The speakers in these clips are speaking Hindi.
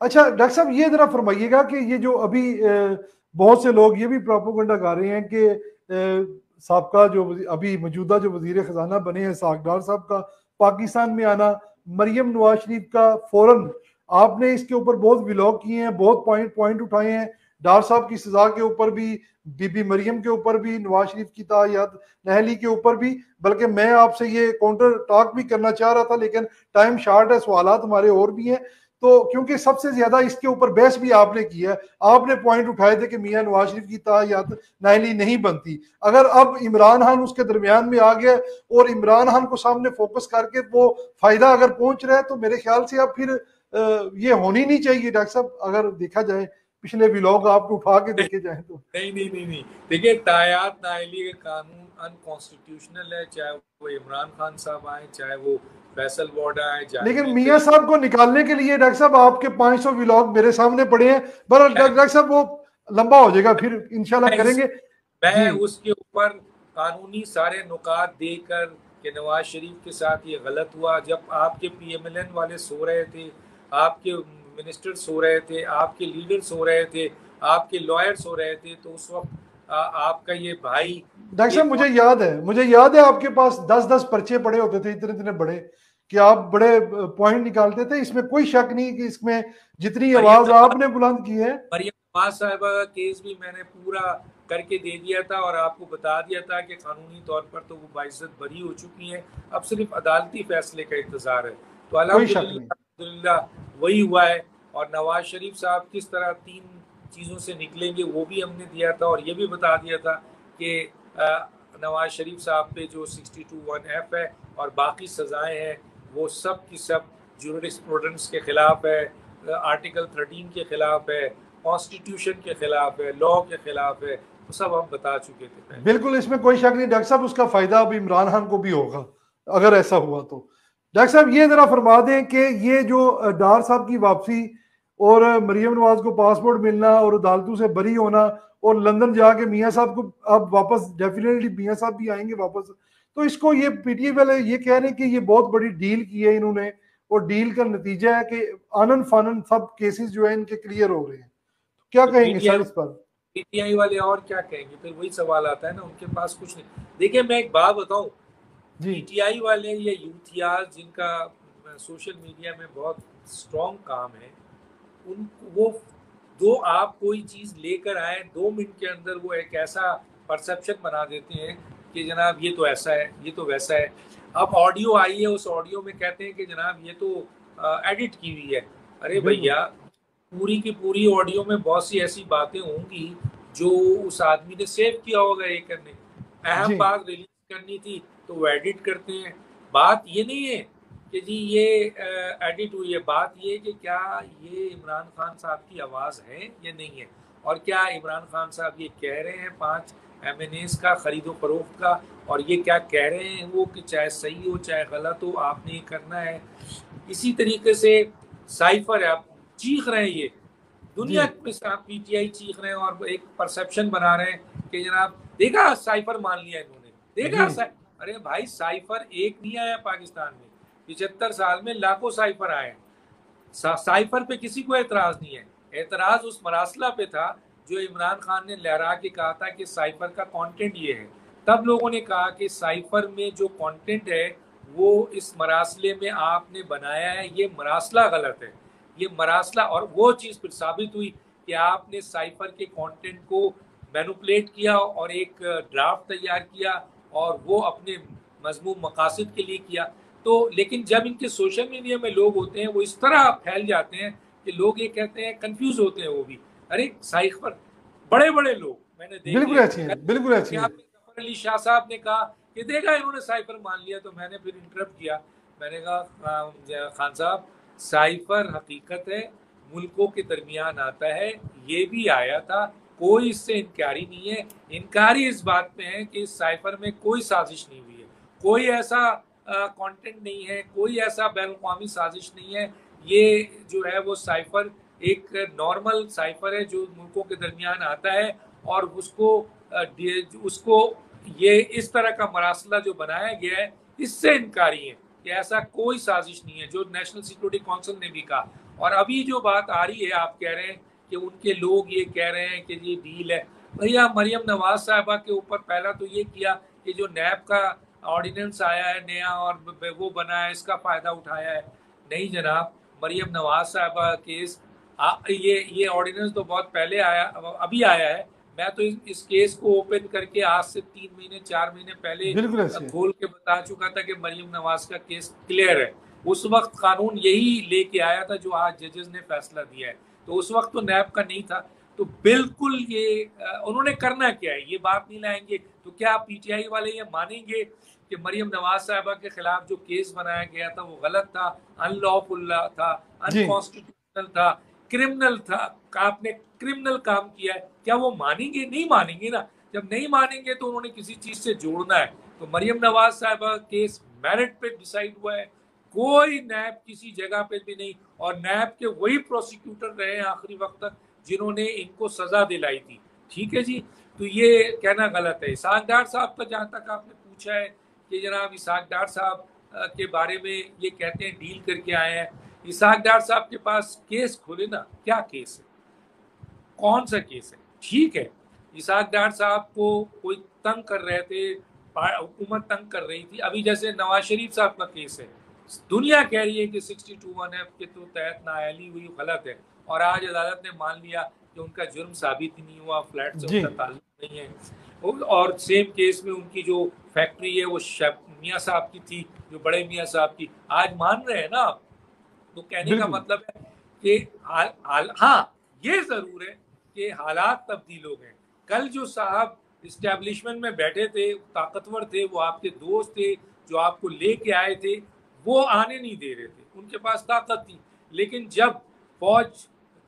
अच्छा डॉक्टर साहब ये जरा फरमाइएगा कि ये जो अभी बहुत से लोग ये भी प्रोपोगंडा गा रहे हैं कि साबका जो अभी मौजूदा जो वजीर खजाना बने हैं सागडार साहब का पाकिस्तान में आना, मरियम नवाज शरीफ का फौरन, आपने इसके ऊपर बहुत व्लॉग किए हैं, बहुत पॉइंट पॉइंट उठाए हैं, डार साहब की सजा के ऊपर भी, बीबी मरियम के ऊपर भी, नवाज शरीफ की तायद नहली के ऊपर भी। बल्कि मैं आपसे ये काउंटर टॉक भी करना चाह रहा था लेकिन टाइम शॉर्ट है, सवालात हमारे और भी हैं। तो क्योंकि सबसे ज्यादा इसके ऊपर बहस भी आपने की है, आपने पॉइंट उठाए थे कि मियां नवाज शरीफ की तायद नाहली नहीं बनती। अगर अब इमरान खान उसके दरमियान में आ गया और इमरान खान को सामने फोकस करके वो फायदा अगर पहुंच रहा है, तो मेरे ख्याल से अब फिर ये होनी नहीं चाहिए डॉक्टर साहब, अगर देखा जाए पिछले व्लॉग आपको उठा के देखे जाए तो। नहीं नहीं नहीं नहीं, देखिए तायात नाअहली का कानून अनकॉन्स्टिट्यूशनल है, चाहे वो इमरान खान साहब आए, चाहे वो फैसल वार्ड आए, लेकिन जाहिर मियां साहब को निकालने के लिए डॉक्टर साहब आपके 500 व्लॉग मेरे सामने पड़े हैं, पर डॉक्टर साहब वो लंबा हो जाएगा, फिर इंशाल्लाह करेंगे। मैं जी उसके ऊपर कानूनी सारे नुकात देकर कि नवाज शरीफ के साथ ये गलत हुआ, जब आपके PMLN वाले सो रहे थे, आपके मिनिस्टर सो रहे थे, आपके लीडर सो रहे थे, आपके लॉयर सो रहे थे, तो उस वक्त आपका ये भाई डॉक्टर ये साहब मुझे याद है आपके पास 10-10 पर्चे पड़े होते थे, इतने इतने बड़े, कि आप बड़े पॉइंट निकालते थे, इसमें कोई शक नहीं कि इसमें जितनी मरियम आवाज नवाज आपने बुलंद की है। मरियम नवाज साहिबा का केस भी मैंने पूरा करके दे दिया था और आपको बता दिया था कि कानूनी तौर पर तो वो बाइज्जत बरी हो चुकी हैं, अब सिर्फ अदालती फैसले का इंतजार है। तो कोई शक नहीं। अल्हम्दुलिल्लाह वही हुआ है। और नवाज शरीफ साहब किस तरह 3 चीज़ों से निकलेंगे वो भी हमने दिया था, और ये भी बता दिया था कि नवाज शरीफ साहब पे जो 62(1)F है और बाकी सजाएं हैं वो सब की सब जूरिस्प्रूडेंस के खिलाफ है, आर्टिकल 13 के खिलाफ है, कॉन्स्टिट्यूशन के खिलाफ है, लॉ के खिलाफ है, तो सब हम बता चुके थे पहले। बिल्कुल इसमें कोई शक नहीं डॉक्टर साहब, उसका फायदा अब इमरान खान को भी होगा अगर ऐसा हुआ तो। डॉक्टर साहब ये जरा फरमा दें कि ये जो डार साहब की वापसी और मरियम नवाज को पासपोर्ट मिलना और अदालतों से बरी होना और लंदन जाके मियां साहब को अब वापस, डेफिनेटली मियां साहब भी आएंगे वापस, तो इसको ये PTI वाले ये कह रहे हैं कि ये बहुत बड़ी डील की है इन्होंने, और डील का नतीजा है कि आनन फानन सब केसेस जो है इनके क्लियर हो रहे हैं। तो क्या तो कहेंगे सर इस पर? पीटीआई वाले और क्या कहेंगे, फिर वही सवाल आता है ना, उनके पास कुछ नहीं। देखिए मैं एक बात बताऊं, जी पीटीआई वाले या यूथियाज जिनका सोशल मीडिया में बहुत स्ट्रॉन्ग काम है, उन वो दो आप कोई चीज़ लेकर आए 2 मिनट के अंदर वो एक ऐसा परसेप्शन बना देते हैं कि जनाब ये तो ऐसा है, ये तो वैसा है। अब ऑडियो आई है, उस ऑडियो में कहते हैं कि जनाब ये तो एडिट की हुई है। अरे बिल्कुल। भैया, पूरी की पूरी ऑडियो में बहुत सी ऐसी बातें होंगी जो उस आदमी ने सेव किया होगा ये करने, अहम जी बात रिलीज करनी थी तो वो एडिट करते हैं। बात ये नहीं है कि जी ये एडिट हुई है, बात ये कि क्या ये इमरान खान साहब की आवाज़ है या नहीं है, और क्या इमरान खान साहब ये कह रहे हैं 5 MNAs का खरीदो फरोख्त का, और ये क्या कह रहे हैं वो कि चाहे सही हो चाहे गलत हो आपने ये करना है। इसी तरीके से साइफर है, आप चीख रहे हैं, ये जी दुनिया के साथ पीटीआई चीख रहे हैं और एक परसेप्शन बना रहे हैं कि जनाब देखा साइफर मान लिया इन्होंने, जी देखा अरे भाई साइफर एक नहीं आया पाकिस्तान में, 75 साल में लाखों साइफर आए। साइफर पे किसी को एतराज नहीं है, एतराज उस मरासला पे था जो इमरान खान ने लहरा के कहा था कि साइफर का कंटेंट ये है। तब लोगों ने कहा कि साइफर में जो कंटेंट है वो इस मरासले में आपने बनाया है, ये मरासला गलत है, ये मरासला। और वो चीज़ फिर साबित हुई कि आपने साइफर के कंटेंट को मैनुपुलेट किया और एक ड्राफ्ट तैयार किया और वो अपने मजमूम मकासद के लिए किया। तो लेकिन जब इनके सोशल मीडिया में लोग होते हैं वो इस तरह फैल जाते हैं कि लोग ये कहते हैं, कंफ्यूज होते हैं वो भी, अरे साइफर बड़े बड़े लोग मैंने बिल्कुल देखे। ऐसी है, बिल्कुल ऐसी क्या है। जफर अली शाह साहब ने कहा कि देखा इन्होंने साइफर मान लिया, तो मैंने फिर इंटरप्ट किया, मैंने कहा खान साहब साइफर हकीकत है, मुल्कों के दरमियान आता है, ये भी आया था, कोई इससे इनकारी नहीं है। इनकारी इस बात पे है कि इस साइफर में कोई साजिश नहीं हुई है, कोई ऐसा कंटेंट नहीं है, कोई ऐसा बैनुल-अक़वामी साजिश नहीं है। ये जो है वो साइफर एक नॉर्मल साइफर है जो मुल्कों के दरमियान आता है, और उसको ये इस तरह का मरासला जो बनाया गया है इससे इनकारी है कि ऐसा कोई साजिश नहीं है, जो नेशनल सिक्योरिटी काउंसिल ने भी कहा। और अभी जो बात आ रही है, आप कह रहे हैं कि उनके लोग ये कह रहे हैं कि ये डील है। भैया मरियम नवाज साहिबा के ऊपर पहला तो ये किया कि जो नैब का ऑर्डिनेंस आया है नया और वो बना है, इसका फायदा उठाया है। नहीं जनाब, मरियम नवाज साहिबा केस ये ऑर्डिनेंस तो बहुत पहले आया, अभी आया है। मैं तो इस केस को ओपन करके आज से 3 महीने 4 महीने पहले बिल्कुल ऐसे है। खोल के बता चुका था कि मरियम नवाज का केस क्लियर है। उस वक्त कानून यही लेके आया था जो आज जजेस ने फैसला दिया है, तो उस वक्त तो नैब का नहीं था। तो बिल्कुल ये उन्होंने करना क्या है, ये बात नहीं लाएंगे तो क्या पीटीआई वाले ये मानेंगे कि मरियम नवाज साहिबा के खिलाफ जो केस बनाया गया था वो गलत था, अनलॉफुल था, जी अनकॉन्स्टिट्यूशनल था, क्रिमिनल था, आपने क्रिमिनल काम किया है? क्या वो मानेंगे? नहीं मानेंगे ना। जब नहीं मानेंगे तो उन्होंने किसी चीज से जोड़ना है। तो मरियम नवाज साहिबा केस मेरिट पे डिसाइड हुआ है, कोई नैब किसी जगह पे भी नहीं, और नैब के वही प्रोसिक्यूटर रहे आखिरी वक्त तक जिन्होंने इनको सजा दिलाई थी। ठीक है जी, तो ये कहना गलत है। इसाक डार साहब का जहां तक आपने पूछा है कि जनाब इसाक डार साहब के बारे में ये कहते हैं डील करके आए हैं। इसाक डार साहब के पास केस खोले ना, क्या केस है, कौन सा केस है? ठीक है, इसाक डार साहब को कोई तंग कर रहे थे, हुकूमत तंग कर रही थी। अभी जैसे नवाज शरीफ साहब का केस है, दुनिया कह रही है कि 62(1) के तो तहत नाअहली हुई, गलत है, और आज अदालत ने मान लिया कि उनका जुर्म साबित ही नहीं हुआ, फ्लैट से उनका ताल्लुक नहीं है। और सेम केस में उनकी जो फैक्ट्री है वो मियाँ साहब की थी, जो बड़े मियाँ साहब की, आज मान रहे हैं ना आप। तो कहने का मतलब है कि हाँ, ये जरूर है कि हालात तब्दील हो गए। कल जो साहब इस्टेब्लिशमेंट में बैठे थे, ताकतवर थे, वो आपके दोस्त थे, जो आपको लेके आए थे, वो आने नहीं दे रहे थे, उनके पास ताकत थी। लेकिन जब फौज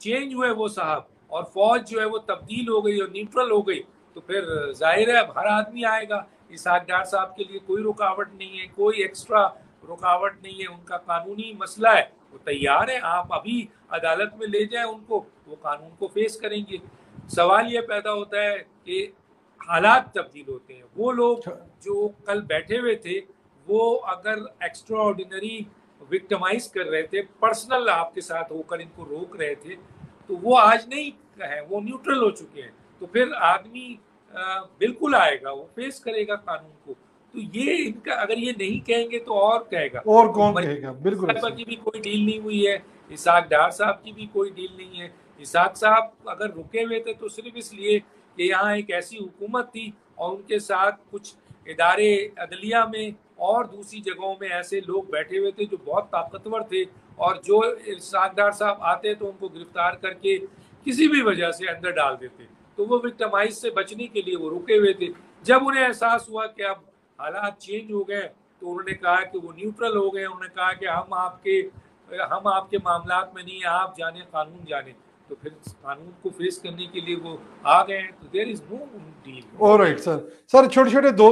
चेंज हुए वो साहब, और फौज जो है वो तब्दील हो गई और न्यूट्रल हो गई, तो फिर जाहिर है हर आदमी आएगा। इसाक डार साहब के लिए कोई रुकावट नहीं है, कोई एक्स्ट्रा रुकावट नहीं है, उनका कानूनी मसला है, वो तैयार है। आप अभी अदालत में ले जाए उनको, वो कानून को फेस करेंगे। सवाल ये पैदा होता है कि हालात तब्दील होते हैं। वो लोग जो कल बैठे हुए थे, वो अगर एक्स्ट्रा ऑर्डिनरी विक्टिमाइज कर रहे थे, पर्सनल आपके साथ होकर इनको रोक रहे थे, तो वो आज नहीं है, वो न्यूट्रल हो चुके हैं। तो फिर आदमी बिल्कुल आएगा, वो फेस करेगा कानून को। तो ये इनका, अगर ये नहीं कहेंगे तो और कहेगा, और कौन कहेगा? बिल्कुल साहब की भी कोई डील नहीं हुई है, इसाक डार साहब की भी कोई डील नहीं है। इसाक साहब अगर रुके हुए थे तो सिर्फ इसलिए कि यहाँ एक ऐसी हुकूमत थी और उनके साथ कुछ इदारे अदलिया में और दूसरी जगहों में ऐसे लोग बैठे हुए थे जो बहुत ताकतवर थे, और जो इसाक डार साहब आते तो उनको गिरफ्तार करके किसी भी वजह से अंदर डाल देते। तो वो विक्टिमाइज से बचने के लिए वो रुके हुए थे। जब उन्हें एहसास हुआ कि अब हालात चेंज हो गए, तो उन्होंने कहा कि वो न्यूट्रल हो गए। उन्होंने कहा कि हम आपके मामलात में नहीं है, आप जाने, कानून जाने। तो फिर कानून को फेस करने के लिए वो आ गए। तो there is no deal. Alright sir, छोटे छोटे दो